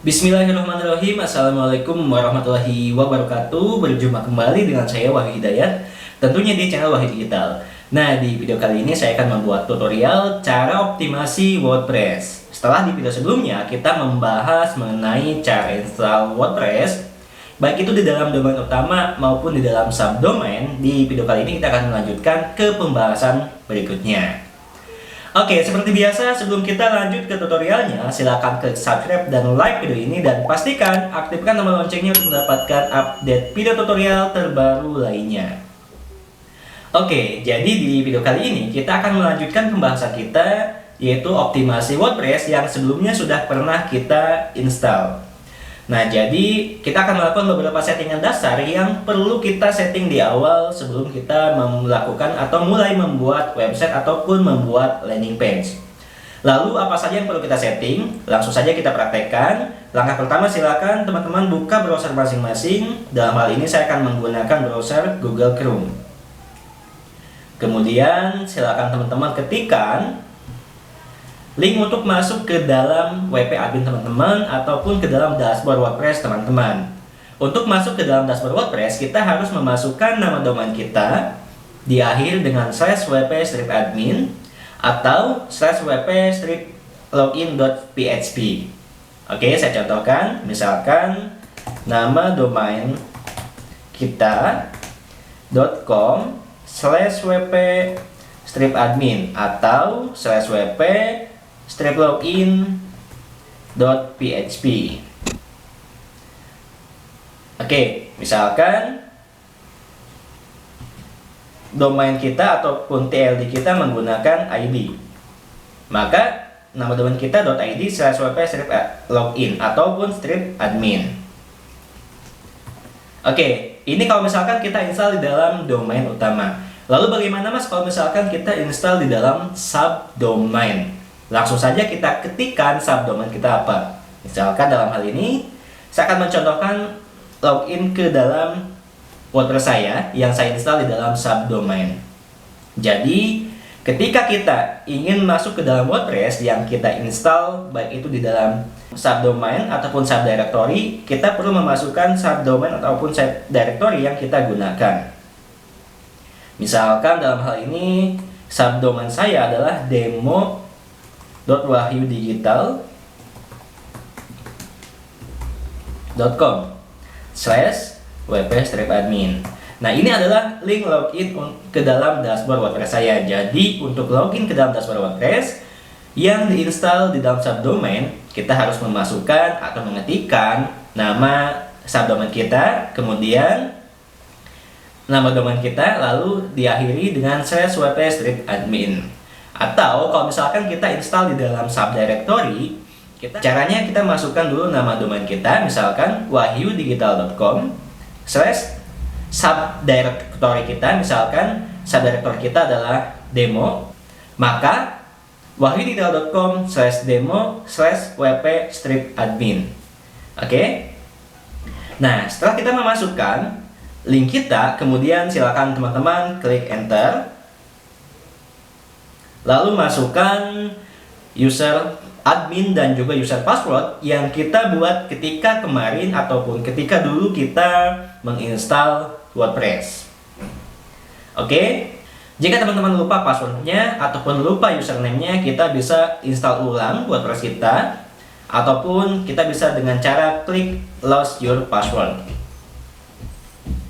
Bismillahirrahmanirrahim. Assalamualaikum warahmatullahi wabarakatuh. Berjumpa kembali dengan saya Wahyu Hidayat, tentunya di channel Wahyu Digital. Nah, di video kali ini saya akan membuat tutorial cara optimasi WordPress. Setelah di video sebelumnya kita membahas mengenai cara install WordPress, baik itu di dalam domain utama maupun di dalam subdomain. Di video kali ini kita akan melanjutkan ke pembahasan berikutnya. Oke, seperti biasa sebelum kita lanjut ke tutorialnya, silakan klik subscribe dan like video ini, dan pastikan aktifkan tombol loncengnya untuk mendapatkan update video tutorial terbaru lainnya. Oke, jadi di video kali ini kita akan melanjutkan pembahasan kita, yaitu optimasi WordPress yang sebelumnya sudah pernah kita install. Nah, jadi kita akan melakukan beberapa settingan dasar yang perlu kita setting di awal sebelum kita melakukan atau mulai membuat website ataupun membuat landing page. Lalu apa saja yang perlu kita setting? Langsung saja kita praktekkan. Langkah pertama, silakan teman-teman buka browser masing-masing. Dalam hal ini saya akan menggunakan browser Google Chrome. Kemudian silakan teman-teman ketikkan link untuk masuk ke dalam WP admin teman-teman ataupun ke dalam dashboard WordPress teman-teman. Untuk masuk ke dalam dashboard WordPress, kita harus memasukkan nama domain kita di akhir dengan /wp-admin atau /wp-login.php. Oke, saya contohkan. Misalkan nama domain kita .com/wp-admin atau /wp-login.php. Oke, misalkan domain kita ataupun TLD kita menggunakan ID, maka nama domain kita .id/wp-login ataupun /admin. Oke, ini kalau misalkan kita install di dalam domain utama. Lalu bagaimana Mas kalau misalkan kita install di dalam subdomain? Langsung saja kita ketikkan subdomain kita apa. Misalkan dalam hal ini saya akan mencontohkan login ke dalam WordPress saya yang saya install di dalam subdomain. Jadi ketika kita ingin masuk ke dalam WordPress yang kita install, baik itu di dalam subdomain ataupun subdirectory, kita perlu memasukkan subdomain ataupun subdirectory yang kita gunakan. Misalkan dalam hal ini subdomain saya adalah demo.wahyudigital.com/wp-admin. Nah, ini adalah link login ke dalam dashboard WordPress saya. Jadi untuk login ke dalam dashboard WordPress yang diinstal di dalam subdomain, kita harus memasukkan atau mengetikkan nama subdomain kita, kemudian nama domain kita, lalu diakhiri dengan /wp-admin. Atau kalau misalkan kita install di dalam subdirectory, caranya kita masukkan dulu nama domain kita, misalkan wahyudigital.com /subdirectory kita, misalkan subdirectory kita adalah demo, maka wahyudigital.com/demo/wp-admin. Oke. Nah, setelah kita memasukkan link kita, kemudian silakan teman-teman klik enter. Lalu masukkan user admin dan juga user password yang kita buat ketika kemarin ataupun ketika dulu kita menginstal WordPress. Oke. Jika teman-teman lupa passwordnya ataupun lupa username-nya, kita bisa install ulang WordPress kita, ataupun kita bisa dengan cara klik lost your password.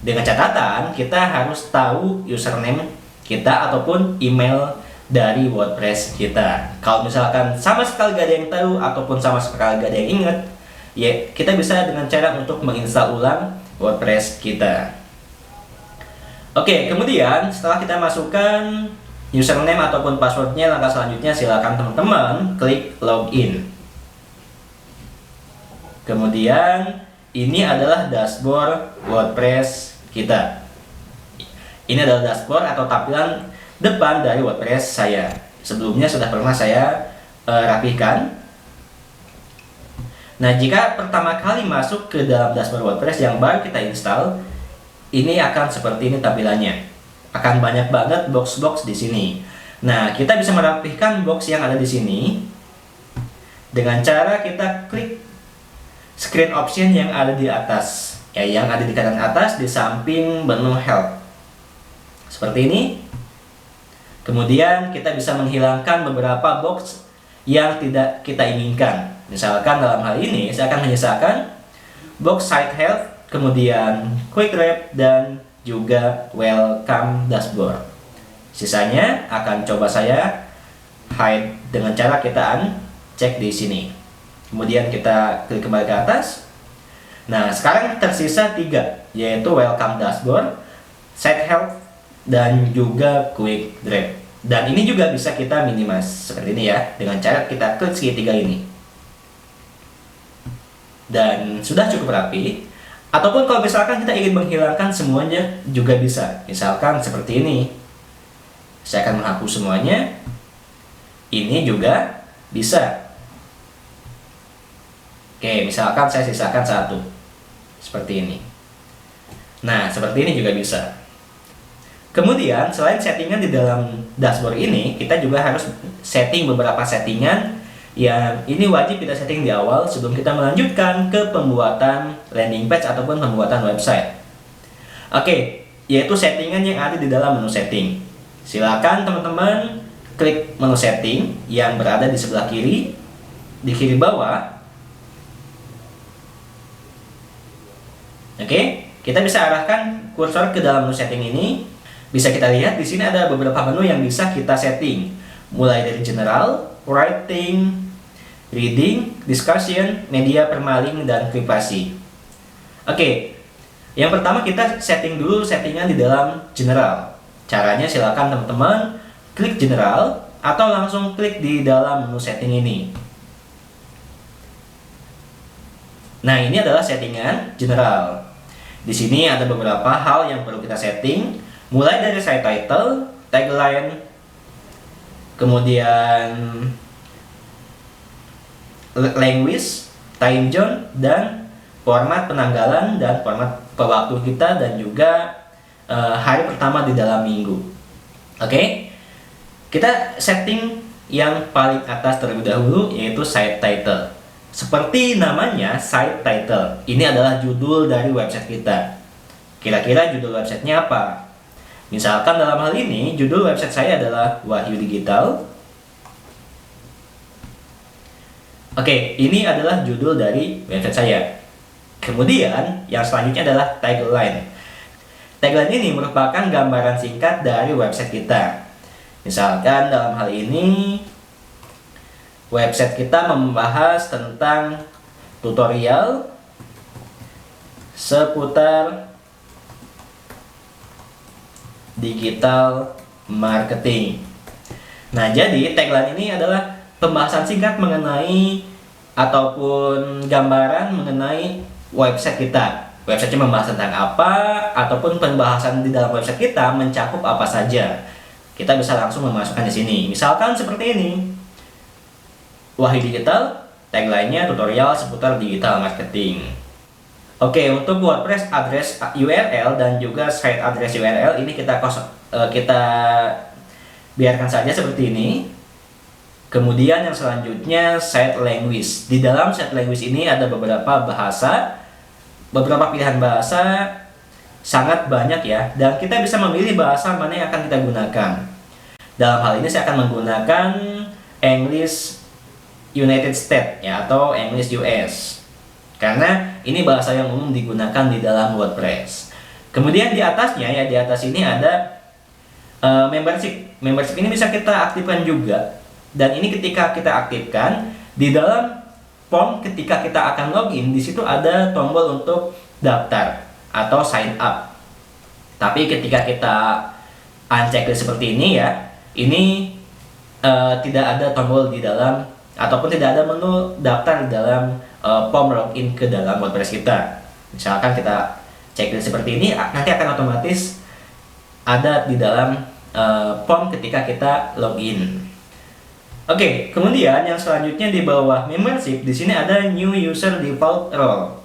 Dengan catatan kita harus tahu username kita ataupun email dari WordPress kita. Kalau misalkan sama sekali gak ada yang tahu ataupun sama sekali gak ada yang ingat, ya kita bisa dengan cara untuk menginstal ulang WordPress kita. Oke, kemudian setelah kita masukkan username ataupun passwordnya, langkah selanjutnya silakan teman-teman klik login. Kemudian ini adalah dashboard WordPress kita. Ini adalah dashboard atau tampilan depan dari WordPress saya. Sebelumnya sudah pernah saya rapihkan. Nah, jika pertama kali masuk ke dalam dashboard WordPress yang baru kita install, ini akan seperti ini tampilannya. Akan banyak banget box-box di sini. Nah, kita bisa merapihkan box yang ada di sini dengan cara kita klik screen option yang ada di atas, ya, yang ada di kanan atas di samping menu help. Seperti ini. Kemudian kita bisa menghilangkan beberapa box yang tidak kita inginkan. Misalkan dalam hal ini saya akan menyisakan box site help, kemudian quick wrap, dan juga welcome dashboard. Sisanya akan coba saya hide dengan cara kita cek di sini. Kemudian kita klik kembali ke atas. Nah, sekarang tersisa 3, yaitu welcome dashboard, site help, dan juga quick wrap. Dan ini juga bisa kita minimize seperti ini ya, dengan cara kita klik segitiga ini. Dan sudah cukup rapi. Ataupun kalau misalkan kita ingin menghilangkan semuanya juga bisa. Misalkan seperti ini. Saya akan menghapus semuanya. Ini juga bisa. Oke, misalkan saya sisakan 1. Seperti ini. Nah, seperti ini juga bisa. Kemudian, selain settingan di dalam dashboard ini, kita juga harus setting beberapa settingan yang ini wajib kita setting di awal sebelum kita melanjutkan ke pembuatan landing page ataupun pembuatan website. Oke, yaitu settingan yang ada di dalam menu setting. Silakan teman-teman klik menu setting yang berada di sebelah kiri, di kiri bawah. Oke, kita bisa arahkan kursor ke dalam menu setting ini. Bisa kita lihat di sini ada beberapa menu yang bisa kita setting, mulai dari general, writing, reading, discussion, media permaling, dan privasi. Oke, yang pertama kita setting dulu settingan di dalam general. Caranya silakan teman-teman klik general atau langsung klik di dalam menu setting ini. Nah, ini adalah settingan general. Di sini ada beberapa hal yang perlu kita setting. Mulai dari site title, tagline, kemudian language, time zone, dan format penanggalan dan format pewaktu kita, dan juga hari pertama di dalam minggu. Oke, kita setting yang paling atas terlebih dahulu, yaitu site title. Seperti namanya, site title. Ini adalah judul dari website kita. Kira-kira judul websitenya apa? Misalkan dalam hal ini, judul website saya adalah Wahyu Digital. Oke, ini adalah judul dari website saya. Kemudian, yang selanjutnya adalah tagline. Tagline ini merupakan gambaran singkat dari website kita. Misalkan dalam hal ini, website kita membahas tentang tutorial seputar digital marketing. Nah, jadi tagline ini adalah pembahasan singkat mengenai ataupun gambaran mengenai website kita. Websitenya membahas tentang apa, ataupun pembahasan di dalam website kita mencakup apa saja. Kita bisa langsung memasukkan di sini. Misalkan seperti ini. Wahyu Digital, tagline-nya tutorial seputar digital marketing. Oke, untuk WordPress address URL dan juga site address URL ini kita biarkan saja seperti ini. Kemudian yang selanjutnya site language. Di dalam site language ini ada beberapa bahasa, beberapa pilihan bahasa, sangat banyak ya. Dan kita bisa memilih bahasa mana yang akan kita gunakan. Dalam hal ini saya akan menggunakan English United States ya, atau English US. Karena ini bahasa yang umum digunakan di dalam WordPress. Kemudian di atasnya ya, di atas ini ada membership. Membership ini bisa kita aktifkan juga. Dan ini ketika kita aktifkan, di dalam form ketika kita akan login, di situ ada tombol untuk daftar atau sign up. Tapi ketika kita unchecklist seperti ini ya, ini tidak ada tombol di dalam, ataupun tidak ada menu daftar di dalam form login ke dalam WordPress kita. Misalkan kita checklist seperti ini, nanti akan otomatis ada di dalam form ketika kita login. Oke, kemudian yang selanjutnya di bawah membership, di sini ada new user default role.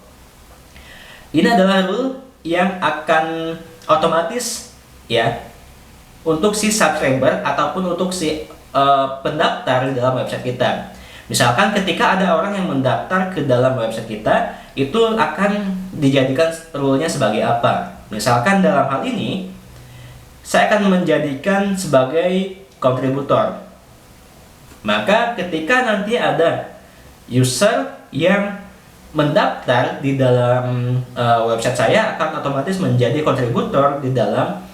Ini adalah rule yang akan otomatis ya untuk si subscriber ataupun untuk si pendaftar di dalam website kita. Misalkan ketika ada orang yang mendaftar ke dalam website kita, itu akan dijadikan rule-nya sebagai apa? Misalkan dalam hal ini, saya akan menjadikan sebagai kontributor. Maka ketika nanti ada user yang mendaftar di dalam website saya, akan otomatis menjadi kontributor di dalam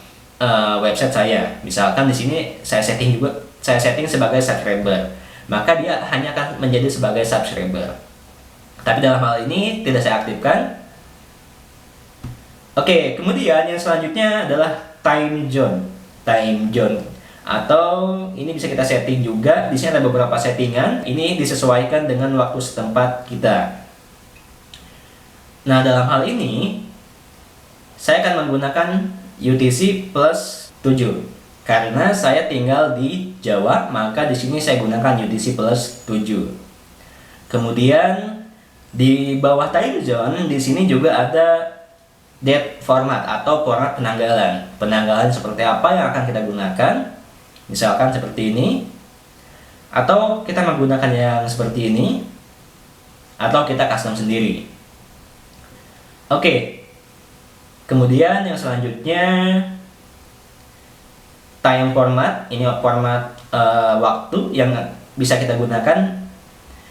website saya. Misalkan di sini saya setting sebagai subscriber, maka dia hanya akan menjadi sebagai subscriber. Tapi dalam hal ini tidak saya aktifkan. Oke, kemudian yang selanjutnya adalah time zone. Time zone atau ini bisa kita setting juga. Di sini ada beberapa settingan. Ini disesuaikan dengan waktu setempat kita. Nah, dalam hal ini saya akan menggunakan UTC plus 7. Karena saya tinggal di Jawa, maka di sini saya gunakan UTC plus 7. Kemudian di bawah time zone di sini juga ada date format atau format penanggalan. Penanggalan seperti apa yang akan kita gunakan? Misalkan seperti ini, atau kita menggunakan yang seperti ini, atau kita custom sendiri. Oke. Kemudian yang selanjutnya time format, ini format waktu yang bisa kita gunakan.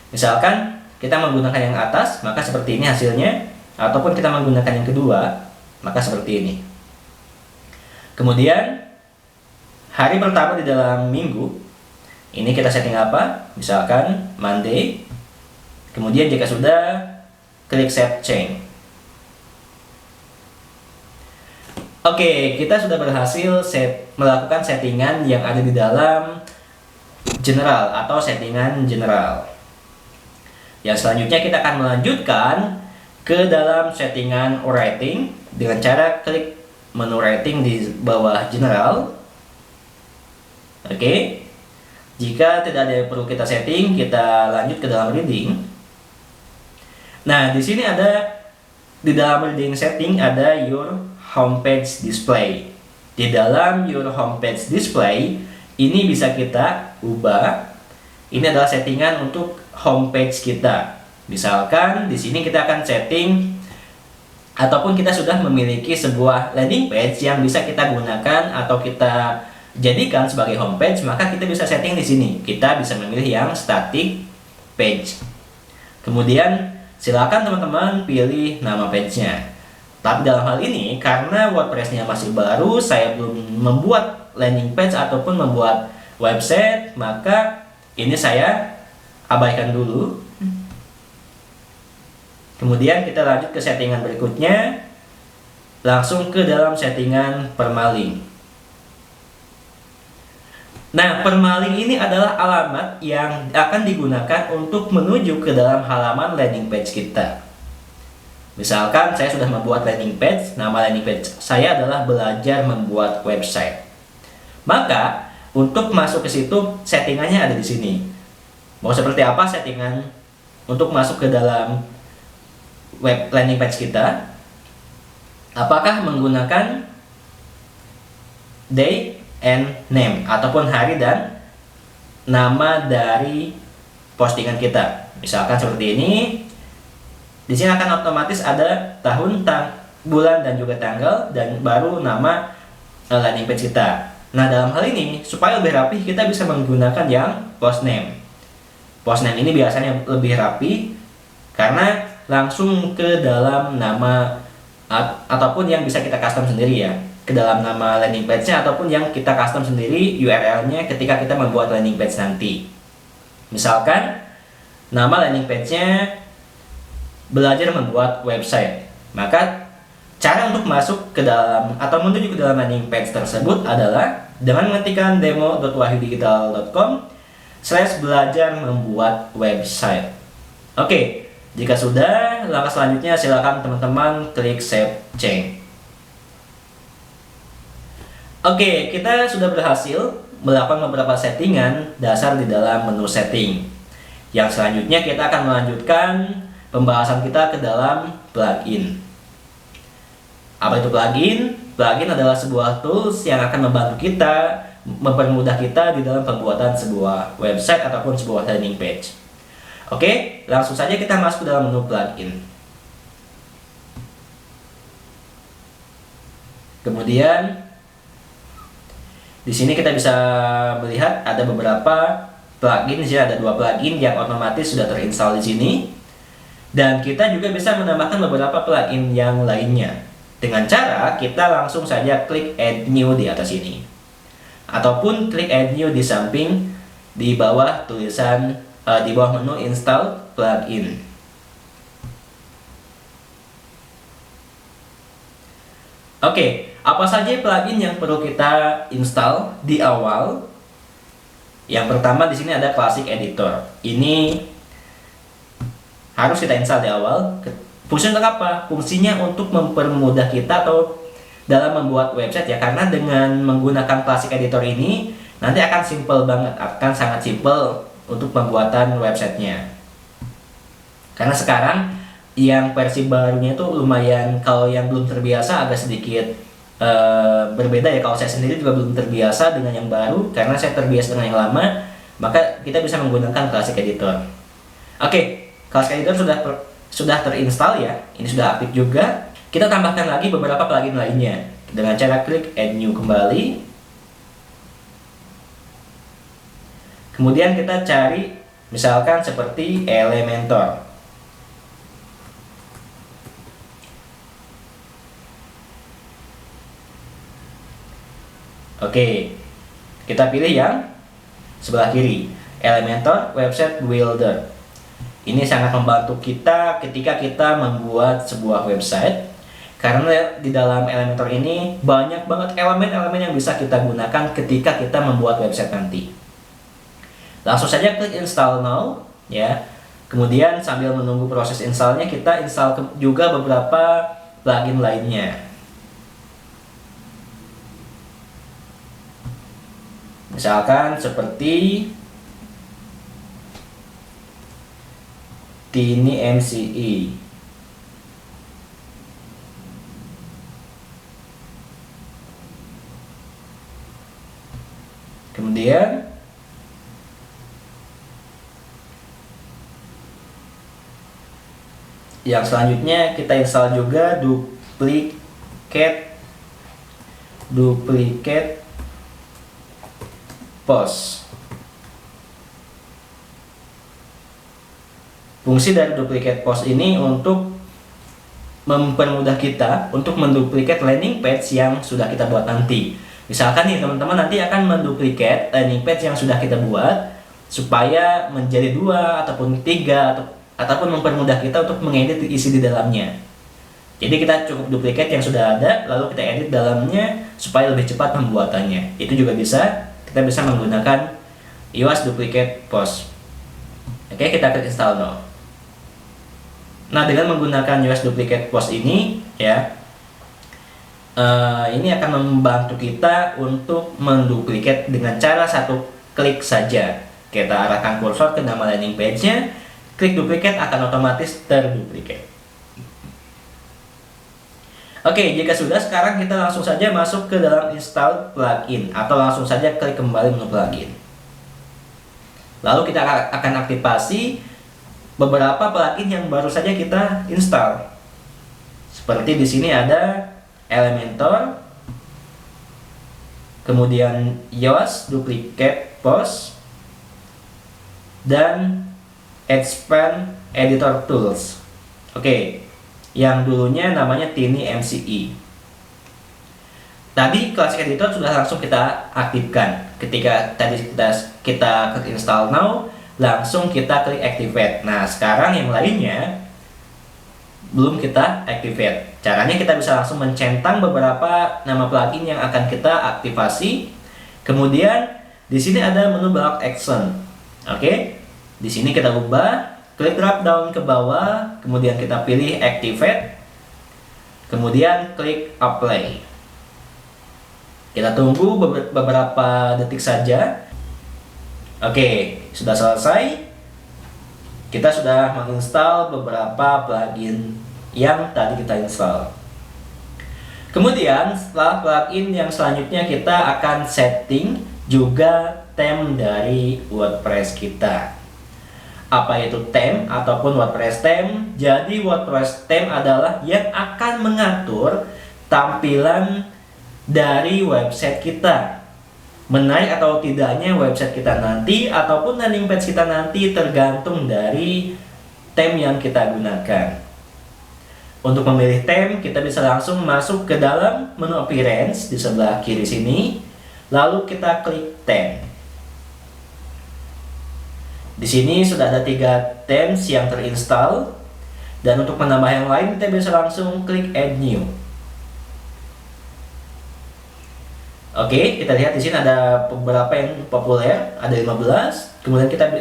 Misalkan kita menggunakan yang atas, maka seperti ini hasilnya, ataupun kita menggunakan yang kedua, maka seperti ini. Kemudian hari pertama di dalam minggu, ini kita setting apa? Misalkan Monday. Kemudian jika sudah, klik Save Change. Oke, kita sudah berhasil melakukan settingan yang ada di dalam general atau settingan general. Yang selanjutnya kita akan melanjutkan ke dalam settingan rating dengan cara klik menu rating di bawah general. Oke. Jika tidak ada yang perlu kita setting, kita lanjut ke dalam reading. Nah, di sini ada di dalam reading setting ada your homepage display. Di dalam your homepage display ini bisa kita ubah. Ini adalah settingan untuk homepage kita. Misalkan di sini kita akan setting ataupun kita sudah memiliki sebuah landing page yang bisa kita gunakan atau kita jadikan sebagai homepage, maka kita bisa setting di sini. Kita bisa memilih yang static page. Kemudian silakan teman-teman pilih nama page-nya. Tapi dalam hal ini, karena WordPress-nya masih baru, saya belum membuat landing page ataupun membuat website, maka ini saya abaikan dulu. Kemudian kita lanjut ke settingan berikutnya, langsung ke dalam settingan permalink. Nah, permalink ini adalah alamat yang akan digunakan untuk menuju ke dalam halaman landing page kita. Misalkan saya sudah membuat landing page, nama landing page saya adalah belajar membuat website. Maka untuk masuk ke situ settingannya ada di sini. Mau seperti apa settingan untuk masuk ke dalam web landing page kita? Apakah menggunakan day and name ataupun hari dan nama dari postingan kita? Misalkan seperti ini. Di sini akan otomatis ada tahun, bulan dan juga tanggal dan baru nama landing page kita. Nah, dalam hal ini supaya lebih rapi kita bisa menggunakan yang post name. Post name ini biasanya lebih rapi karena langsung ke dalam nama ataupun yang bisa kita custom sendiri ya, ke dalam nama landing page-nya ataupun yang kita custom sendiri URL-nya ketika kita membuat landing page nanti. Misalkan nama landing page-nya belajar membuat website, maka cara untuk masuk ke dalam atau menuju ke dalam landing page tersebut adalah dengan mengetikkan demo.wahyudigital.com/belajar membuat website. Oke, jika sudah, langkah selanjutnya silakan teman-teman klik Save Change. Oke, kita sudah berhasil melakukan beberapa settingan dasar di dalam menu setting. Yang selanjutnya kita akan melanjutkan pembahasan kita ke dalam plugin. Apa itu plugin? Plugin adalah sebuah tools yang akan membantu kita, mempermudah kita di dalam pembuatan sebuah website ataupun sebuah landing page. Oke, langsung saja kita masuk ke dalam menu plugin. Kemudian di sini kita bisa melihat ada beberapa plugin. Di sini ada 2 plugin yang otomatis sudah terinstall di sini. Dan kita juga bisa menambahkan beberapa plugin yang lainnya dengan cara kita langsung saja klik add new di atas ini, ataupun klik add new di samping di bawah tulisan di bawah menu install plugin. Oke, apa saja plugin yang perlu kita install di awal? Yang pertama di sini ada Classic Editor. Ini harus kita install di awal. Fungsinya untuk apa? Fungsinya untuk mempermudah kita atau dalam membuat website ya, karena dengan menggunakan Classic Editor ini nanti akan simple banget, akan sangat simple untuk pembuatan websitenya. Karena sekarang yang versi barunya itu lumayan, kalau yang belum terbiasa agak sedikit berbeda ya. Kalau saya sendiri juga belum terbiasa dengan yang baru, karena saya terbiasa dengan yang lama, maka kita bisa menggunakan Classic Editor. Oke, Classic Editor sudah terinstall ya, ini sudah aktif juga. Kita tambahkan lagi beberapa plugin lainnya dengan cara klik add new kembali. Kemudian kita cari misalkan seperti Elementor. Oke, kita pilih yang sebelah kiri, Elementor Website Builder. Ini sangat membantu kita ketika kita membuat sebuah website, karena di dalam Elementor ini banyak banget elemen-elemen yang bisa kita gunakan ketika kita membuat website nanti. Langsung saja klik install now ya. Kemudian sambil menunggu proses installnya, kita install juga beberapa plugin lainnya. Misalkan seperti Tiny MCE. Kemudian yang selanjutnya kita install juga duplicate post. Fungsi dari duplicate post ini untuk mempermudah kita untuk menduplikat landing page yang sudah kita buat nanti. Misalkan nih teman-teman nanti akan menduplikat landing page yang sudah kita buat supaya menjadi 2 ataupun 3 ataupun mempermudah kita untuk mengedit isi di dalamnya. Jadi kita cukup duplikat yang sudah ada, lalu kita edit dalamnya supaya lebih cepat pembuatannya. Itu juga bisa, kita bisa menggunakan yoast duplicate post. Oke, kita klik install now. Nah, dengan menggunakan yoast duplicate post ini ya, ini akan membantu kita untuk menduplikat dengan cara satu klik saja. Kita arahkan kursor ke nama landing page-nya, klik duplicate, akan otomatis terduplikat. Oke, jika sudah, sekarang kita langsung saja masuk ke dalam install plugin, atau langsung saja klik kembali menu plugin. Lalu kita akan aktifasi beberapa plugin yang baru saja kita install. Seperti di sini ada Elementor, kemudian yoast duplicate post, dan Expand Editor Tools. Oke, yang dulunya namanya Tiny MCE. Tadi Classic Editor sudah langsung kita aktifkan. Ketika tadi kita klik install now, langsung kita klik activate. Nah, sekarang yang lainnya belum kita activate. Caranya kita bisa langsung mencentang beberapa nama plugin yang akan kita aktifasi. Kemudian di sini ada menu block action. Oke, di sini kita ubah, klik drop down ke bawah, kemudian kita pilih activate, kemudian klik apply. Kita tunggu beberapa detik saja. Oke, sudah selesai. Kita sudah menginstal beberapa plugin yang tadi kita install. Kemudian setelah plugin yang selanjutnya, kita akan setting juga theme dari WordPress kita. apa itu theme ataupun WordPress theme. Jadi WordPress theme adalah yang akan mengatur tampilan dari website kita. Menarik atau tidaknya website kita nanti ataupun landing page kita nanti tergantung dari theme yang kita gunakan. Untuk memilih theme, kita bisa langsung masuk ke dalam menu appearance di sebelah kiri sini. Lalu kita klik theme. Di sini sudah ada 3 themes yang terinstall, dan untuk menambah yang lain kita bisa langsung klik add new. Oke, kita lihat di sini ada beberapa yang populer, ada 15. Kemudian kita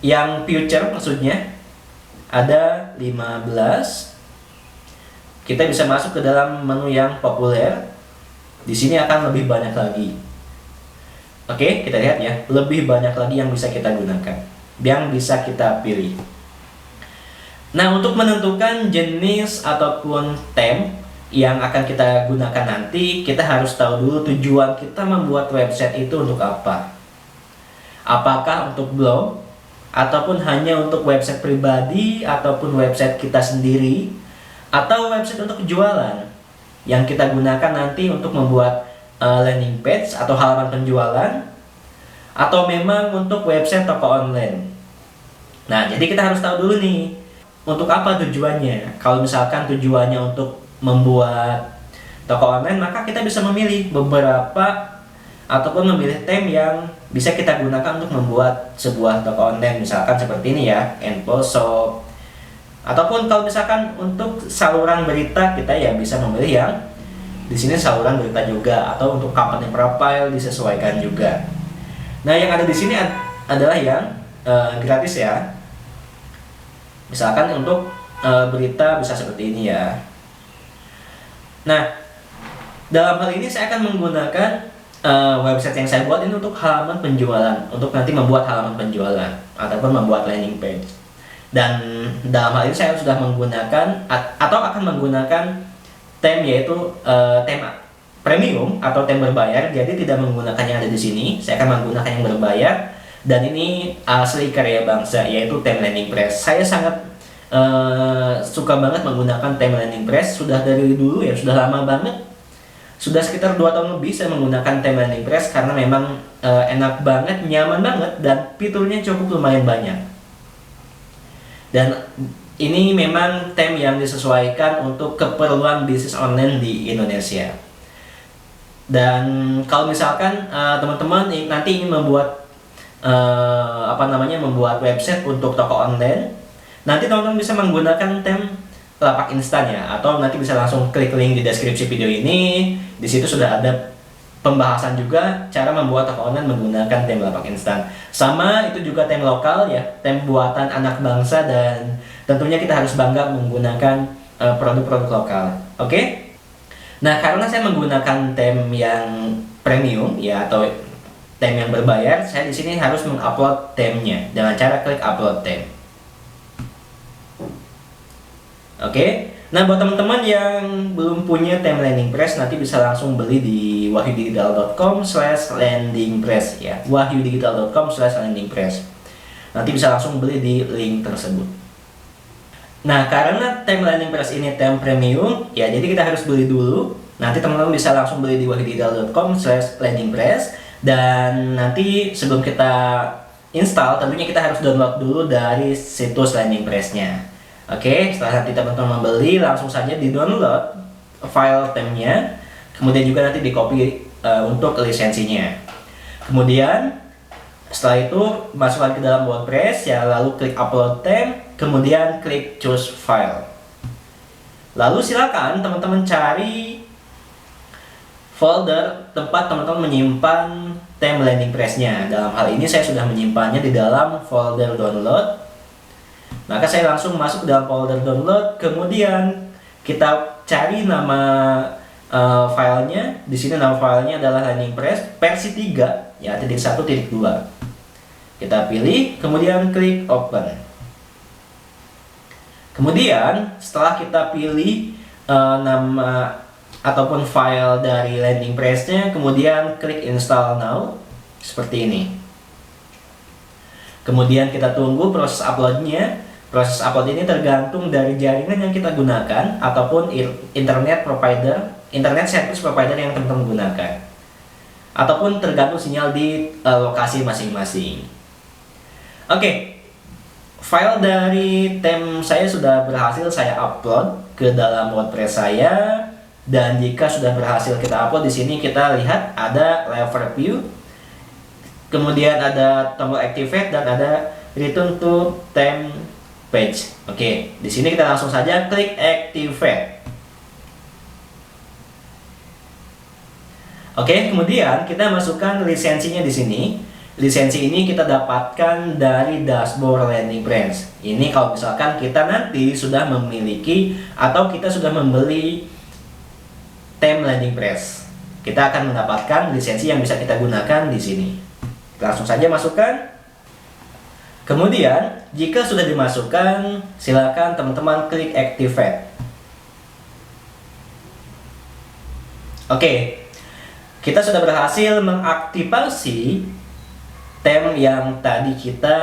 yang future maksudnya ada 15. Kita bisa masuk ke dalam menu yang populer. Di sini akan lebih banyak lagi. Oke, kita lihat ya, lebih banyak lagi yang bisa kita gunakan, yang bisa kita pilih. Nah, untuk menentukan jenis ataupun theme yang akan kita gunakan nanti, kita harus tahu dulu tujuan kita membuat website itu untuk apa. Apakah untuk blog, ataupun hanya untuk website pribadi, ataupun website kita sendiri, atau website untuk jualan yang kita gunakan nanti untuk membuat landing page atau halaman penjualan, atau memang untuk website toko online. Nah, jadi kita harus tahu dulu nih, untuk apa tujuannya. Kalau misalkan tujuannya untuk membuat toko online, maka kita bisa memilih beberapa ataupun memilih theme yang bisa kita gunakan untuk membuat sebuah toko online. Misalkan seperti ini ya, InfoShop. Ataupun kalau misalkan untuk saluran berita, kita ya bisa memilih yang di sini saluran berita juga, atau untuk company profile disesuaikan juga. Nah, yang ada di sini adalah yang gratis ya. Misalkan untuk berita bisa seperti ini ya. Nah, dalam hal ini saya akan menggunakan website yang saya buat ini untuk halaman penjualan, untuk nanti membuat halaman penjualan ataupun membuat landing page. Dan dalam hal ini saya sudah menggunakan atau akan menggunakan theme, yaitu theme premium atau theme berbayar. Jadi tidak menggunakan yang ada di sini, saya akan menggunakan yang berbayar. Dan ini asli karya bangsa, yaitu theme landing press. Saya sangat suka banget menggunakan theme landing press. Sudah dari dulu ya, sudah lama banget. Sudah sekitar 2 tahun lebih saya menggunakan theme landing press, karena memang enak banget, nyaman banget, dan fiturnya cukup lumayan banyak. Dan ini memang theme yang disesuaikan untuk keperluan bisnis online di Indonesia. Dan kalau misalkan teman-teman nanti ingin membuat membuat website untuk toko online, nanti teman-teman bisa menggunakan theme lapak instan ya, atau nanti bisa langsung klik link di deskripsi video ini. Di situ sudah ada pembahasan juga cara membuat toko online menggunakan theme lapak instan. Sama itu juga theme lokal ya, theme buatan anak bangsa, dan tentunya kita harus bangga menggunakan produk-produk lokal. Oke? Nah, karena saya menggunakan theme yang premium ya, atau theme yang berbayar, saya di sini harus mengupload theme-nya dengan cara klik upload theme. Oke? Nah, buat teman-teman yang belum punya theme landing press, nanti bisa langsung beli di wahyudigital.com/landingpress ya. wahyudigital.com/landingpress. Nanti bisa langsung beli di link tersebut. Nah, karena theme landing press ini theme premium ya, jadi kita harus beli dulu. Nanti teman-teman bisa langsung beli di wahyudigital.com/landingpress. Dan nanti sebelum kita install, tentunya kita harus download dulu dari situs landing press-nya. Oke, setelah nanti teman-teman membeli, langsung saja di-download file theme-nya. Kemudian juga nanti di-copy untuk lisensinya. Kemudian setelah itu masukkan ke dalam WordPress ya, lalu klik upload theme, kemudian klik choose file. Lalu silakan teman-teman cari folder tempat teman-teman menyimpan theme landing press-nya. Dalam hal ini saya sudah menyimpannya di dalam folder download. Maka saya langsung masuk ke dalam folder download, kemudian kita cari nama filenya. Di sini nama filenya adalah landing press versi 3 ya, .1.2. Kita pilih, kemudian klik open. Kemudian setelah kita pilih nama ataupun file dari landing press-nya, kemudian klik install now seperti ini. Kemudian kita tunggu proses uploadnya. Proses upload ini tergantung dari jaringan yang kita gunakan ataupun internet service provider yang teman-teman gunakan, ataupun tergantung sinyal di lokasi masing-masing. Oke, file dari theme saya sudah berhasil saya upload ke dalam WordPress saya, dan jika sudah berhasil kita upload, di sini kita lihat ada level view, kemudian ada tombol activate dan ada return to theme page. Oke, di sini kita langsung saja klik activate. Oke, kemudian kita masukkan lisensinya di sini. Lisensi ini kita dapatkan dari dashboard landing page. Ini kalau misalkan kita nanti sudah memiliki atau kita sudah membeli theme landing page, kita akan mendapatkan lisensi yang bisa kita gunakan di sini. Langsung saja masukkan. Kemudian, jika sudah dimasukkan, silakan teman-teman klik activate. Oke, kita sudah berhasil mengaktifasi theme yang tadi kita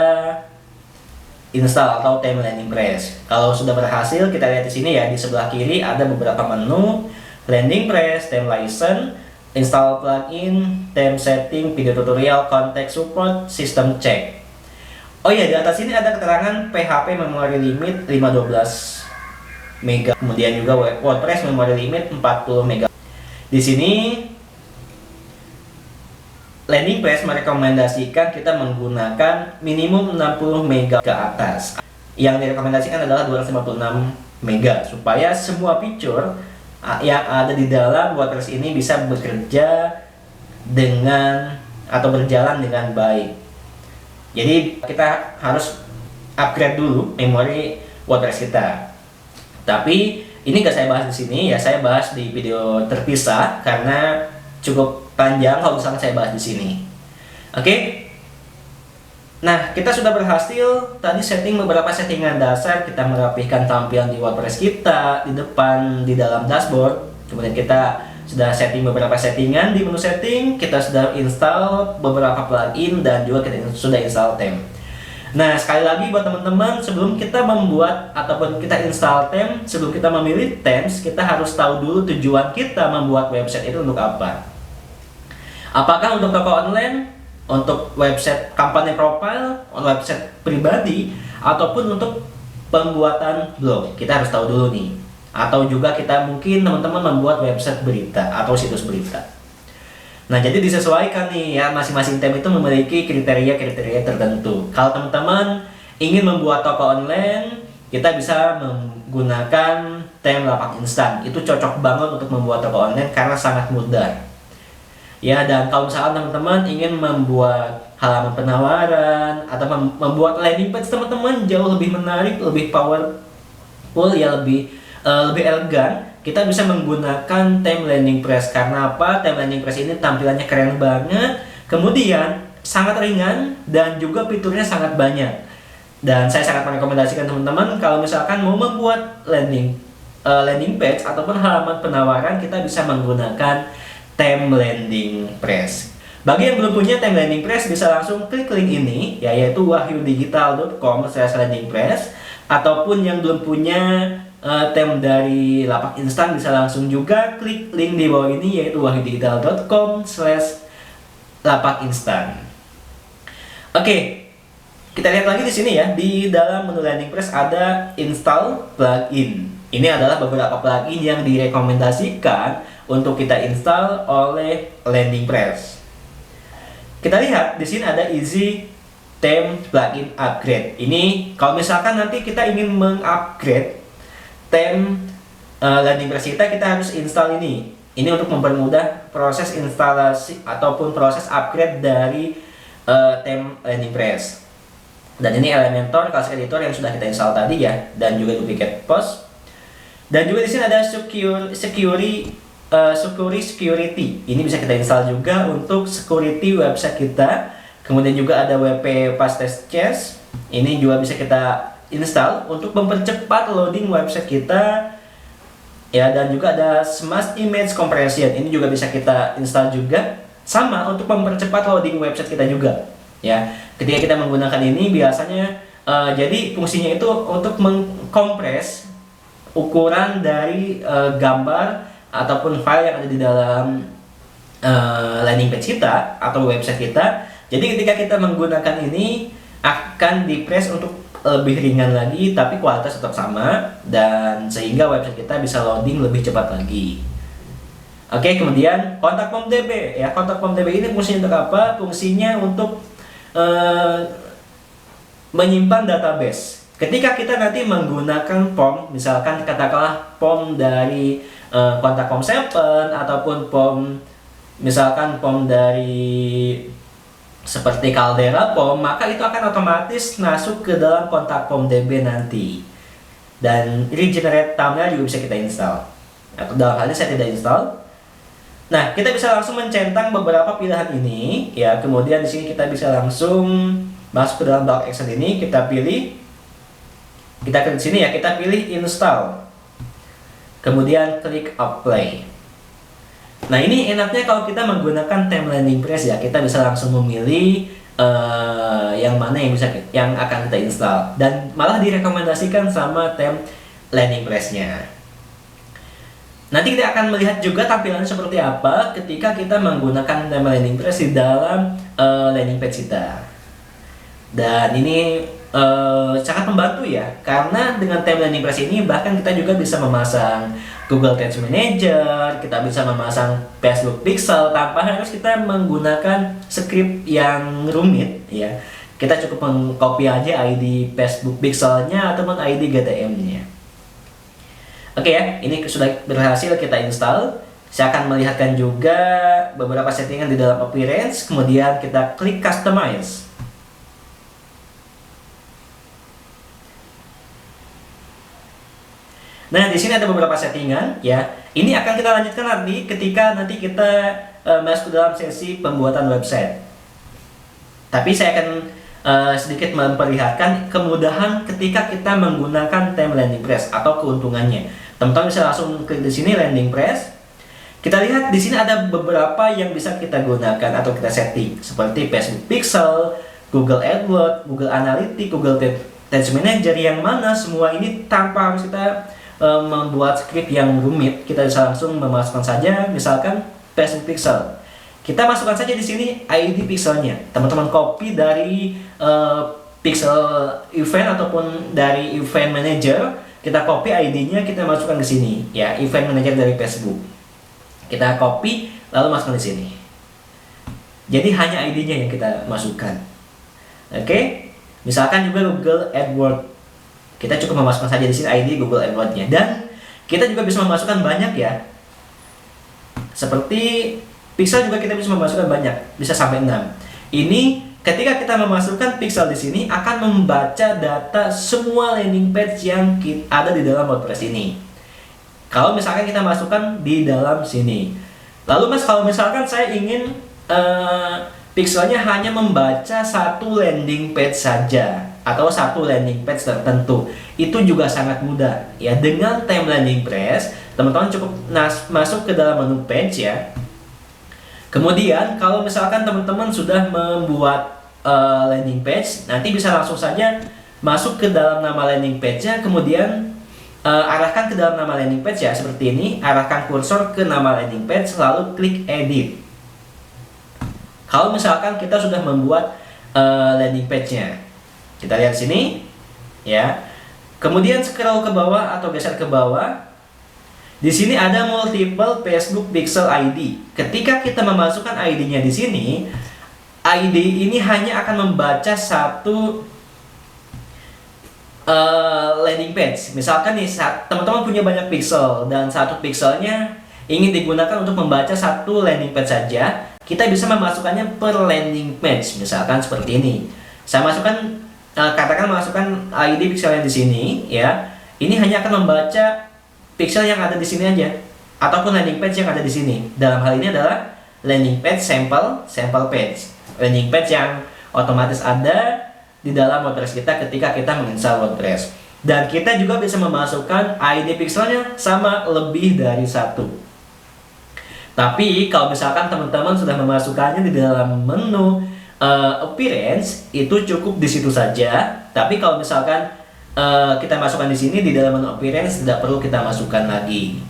install atau theme landing page. Kalau sudah berhasil, kita lihat di sini ya, di sebelah kiri ada beberapa menu: landing page, theme license, install plugin, theme setting, video tutorial, contact support, system check. Oh iya, di atas ini ada keterangan PHP memory limit 512 MB, kemudian juga WordPress memory limit 40 MB. Di sini landing page merekomendasikan kita menggunakan minimum 60 MB ke atas. Yang direkomendasikan adalah 256 MB supaya semua fitur yang ada di dalam WordPress ini bisa bekerja dengan atau berjalan dengan baik. Jadi kita harus upgrade dulu memori WordPress kita. Tapi ini gak saya bahas di sini ya, saya bahas di video terpisah karena cukup panjang kalau misalnya saya bahas di sini. Oke. Nah, kita sudah berhasil tadi setting beberapa settingan dasar, kita merapihkan tampilan di WordPress kita di depan di dalam dashboard. Kemudian kita sudah setting beberapa settingan di menu setting, kita sudah install beberapa plugin dan juga kita sudah install theme. Nah, sekali lagi buat teman-teman, sebelum kita membuat ataupun kita install theme, sebelum kita memilih themes, kita harus tahu dulu tujuan kita membuat website itu untuk apa. Apakah untuk toko online, untuk website company profile, website pribadi, ataupun untuk pembuatan blog. Kita harus tahu dulu nih. Atau juga kita mungkin teman-teman membuat website berita atau situs berita. Nah, jadi disesuaikan nih ya, masing-masing theme itu memiliki kriteria-kriteria tertentu. Kalau teman-teman ingin membuat toko online, kita bisa menggunakan theme lapak instan. Itu cocok banget untuk membuat toko online karena sangat mudah. Ya, dan kalau misalkan teman-teman ingin membuat halaman penawaran atau membuat landing page teman-teman jauh lebih menarik, lebih powerful ya, lebih elegan, kita bisa menggunakan theme landing page. Karena apa? Theme landing page ini tampilannya keren banget, kemudian sangat ringan dan juga fiturnya sangat banyak. Dan saya sangat merekomendasikan teman-teman kalau misalkan mau membuat landing page ataupun halaman penawaran, kita bisa menggunakan theme landing page. Bagi yang belum punya theme landing page, bisa langsung klik link ini, yaitu wahyudigital.com/landing page. Ataupun yang belum punya theme dari lapak instan, bisa langsung juga klik link di bawah ini, yaitu wahyudigital.com/lapak instan. Oke, kita lihat lagi di sini ya, di dalam menu landing page ada install plugin. Ini adalah beberapa plugin yang direkomendasikan untuk kita install oleh landing page. Kita lihat di sini ada Easy Theme Plugin Upgrade. Ini kalau misalkan nanti kita ingin mengupgrade theme landing page kita harus install ini. Ini untuk mempermudah proses instalasi ataupun proses upgrade dari theme landing page. Dan ini Elementor, Classic Editor yang sudah kita install tadi ya, dan juga duplicate post. Dan juga di sini ada security. Ini bisa kita install juga untuk security website kita. Kemudian juga ada WP Fastest Cache. Ini juga bisa kita install untuk mempercepat loading website kita. Ya, dan juga ada Smart Image Compression. Ini juga bisa kita install juga, sama untuk mempercepat loading website kita juga. ya. Ketika kita menggunakan ini biasanya jadi fungsinya itu untuk mengkompres ukuran dari gambar ataupun file yang ada di dalam landing page kita atau website kita. Jadi ketika kita menggunakan ini akan di-press untuk lebih ringan lagi, tapi kualitas tetap sama, dan sehingga website kita bisa loading lebih cepat lagi. Oke, kemudian kontak form DB ya. Kontak form DB ini fungsinya untuk apa? Fungsinya untuk menyimpan database. Ketika kita nanti menggunakan form, misalkan katakanlah form dari kontak form 7 ataupun form misalkan form dari seperti Caldera form, maka itu akan otomatis masuk ke dalam kontak form DB nanti. Dan regenerate thumbnail juga bisa kita install. Atau dalam hal ini saya tidak install. Nah, kita bisa langsung mencentang beberapa pilihan ini ya. Kemudian di sini kita bisa langsung masuk ke dalam doc action ini, kita pilih, kita klik sini ya, kita pilih install. Kemudian klik apply. Nah, ini enaknya kalau kita menggunakan theme landing press ya, kita bisa langsung memilih yang mana yang akan kita install, dan malah direkomendasikan sama theme landing press-nya. Nanti kita akan melihat juga tampilannya seperti apa ketika kita menggunakan theme landing press di dalam landing page kita. Dan ini sangat membantu ya, karena dengan theme landing press ini bahkan kita juga bisa memasang Google Tag Manager, kita bisa memasang Facebook Pixel tanpa harus kita menggunakan script yang rumit ya. Kita cukup mengcopy aja ID Facebook Pixelnya ataupun ID GTM-nya. Oke ya, ini sudah berhasil kita install. Saya akan melihatkan juga beberapa settingan di dalam appearance, kemudian kita klik customize. Nah, di sini ada beberapa settingan ya. Ini akan kita lanjutkan nanti ketika kita masuk ke dalam sesi pembuatan website. Tapi saya akan sedikit memperlihatkan kemudahan ketika kita menggunakan theme landing press atau keuntungannya. Teman-teman bisa langsung klik di sini landing press. Kita lihat di sini ada beberapa yang bisa kita gunakan atau kita setting, seperti Facebook Pixel, Google AdWords, Google Analytics, Google Tag Manager, yang mana semua ini tanpa harus kita membuat script yang rumit. Kita bisa langsung memasukkan saja, misalkan Facebook Pixel. Kita masukkan saja di sini ID pixelnya. Teman-teman copy dari pixel event ataupun dari event manager, kita copy ID-nya, kita masukkan ke sini ya, event manager dari Facebook. Kita copy lalu masukkan di sini. Jadi hanya ID-nya yang kita masukkan. Oke. Misalkan juga Google AdWords. Kita cukup memasukkan saja di sini ID Google AdWords-nya, dan kita juga bisa memasukkan banyak ya. Seperti pixel juga kita bisa memasukkan banyak, bisa sampai 6. Ini ketika kita memasukkan pixel di sini akan membaca data semua landing page yang ada di dalam WordPress ini. Kalau misalkan kita masukkan di dalam sini. Lalu Mas, kalau misalkan saya ingin pixelnya hanya membaca satu landing page saja atau satu landing page tertentu, itu juga sangat mudah ya. Dengan theme landing press, teman-teman cukup masuk ke dalam menu page ya. Kemudian kalau misalkan teman-teman sudah membuat landing page, nanti bisa langsung saja masuk ke dalam nama landing page-nya, kemudian arahkan ke dalam nama landing page ya, seperti ini. Arahkan kursor ke nama landing page, lalu klik edit. Kalau misalkan kita sudah membuat landing page-nya, kita lihat sini ya. Kemudian scroll ke bawah atau geser ke bawah. Di sini ada multiple Facebook Pixel ID. Ketika kita memasukkan ID-nya di sini, ID ini hanya akan membaca satu landing page. Misalkan nih, teman-teman punya banyak pixel dan satu pixelnya ingin digunakan untuk membaca satu landing page saja, kita bisa memasukkannya per landing page. Misalkan seperti ini. Saya masukkan katakan masukkan ID pixel yang di sini ya. Ini hanya akan membaca pixel yang ada di sini aja, ataupun landing page yang ada di sini. Dalam hal ini adalah landing page sample page. Landing page yang otomatis ada di dalam WordPress kita ketika kita menginstal WordPress. Dan kita juga bisa memasukkan ID pixelnya sama lebih dari satu. Tapi kalau misalkan teman-teman sudah memasukkannya di dalam menu appearance itu cukup di situ saja. Tapi kalau misalkan kita masukkan di sini di dalam menu appearance, tidak perlu kita masukkan lagi.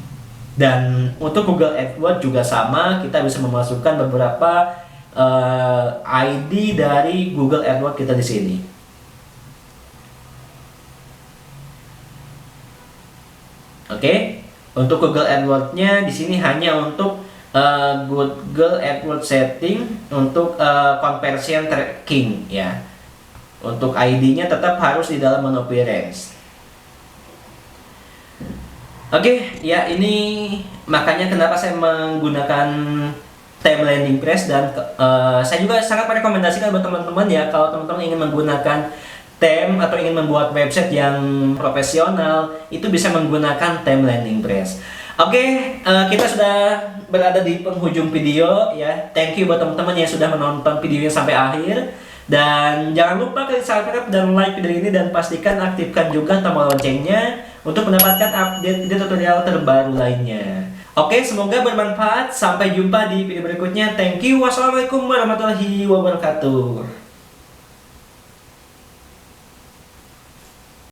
Dan untuk Google AdWords juga sama, kita bisa memasukkan beberapa ID dari Google AdWords kita di sini. Oke, untuk Google AdWords-nya di sini hanya untuk Google AdWords setting untuk conversion tracking ya. Untuk ID-nya tetap harus di dalam menu appearance. Oke, ya ini makanya kenapa saya menggunakan theme landing page, dan saya juga sangat merekomendasikan buat teman-teman ya, kalau teman-teman ingin menggunakan theme atau ingin membuat website yang profesional, itu bisa menggunakan theme landing page. Oke, kita sudah berada di penghujung video ya. Thank you buat teman-teman yang sudah menonton videonya sampai akhir. Dan jangan lupa klik subscribe dan like video ini, dan pastikan aktifkan juga tombol loncengnya untuk mendapatkan update video tutorial terbaru lainnya. Oke, semoga bermanfaat. Sampai jumpa di video berikutnya. Thank you. Wassalamualaikum warahmatullahi wabarakatuh.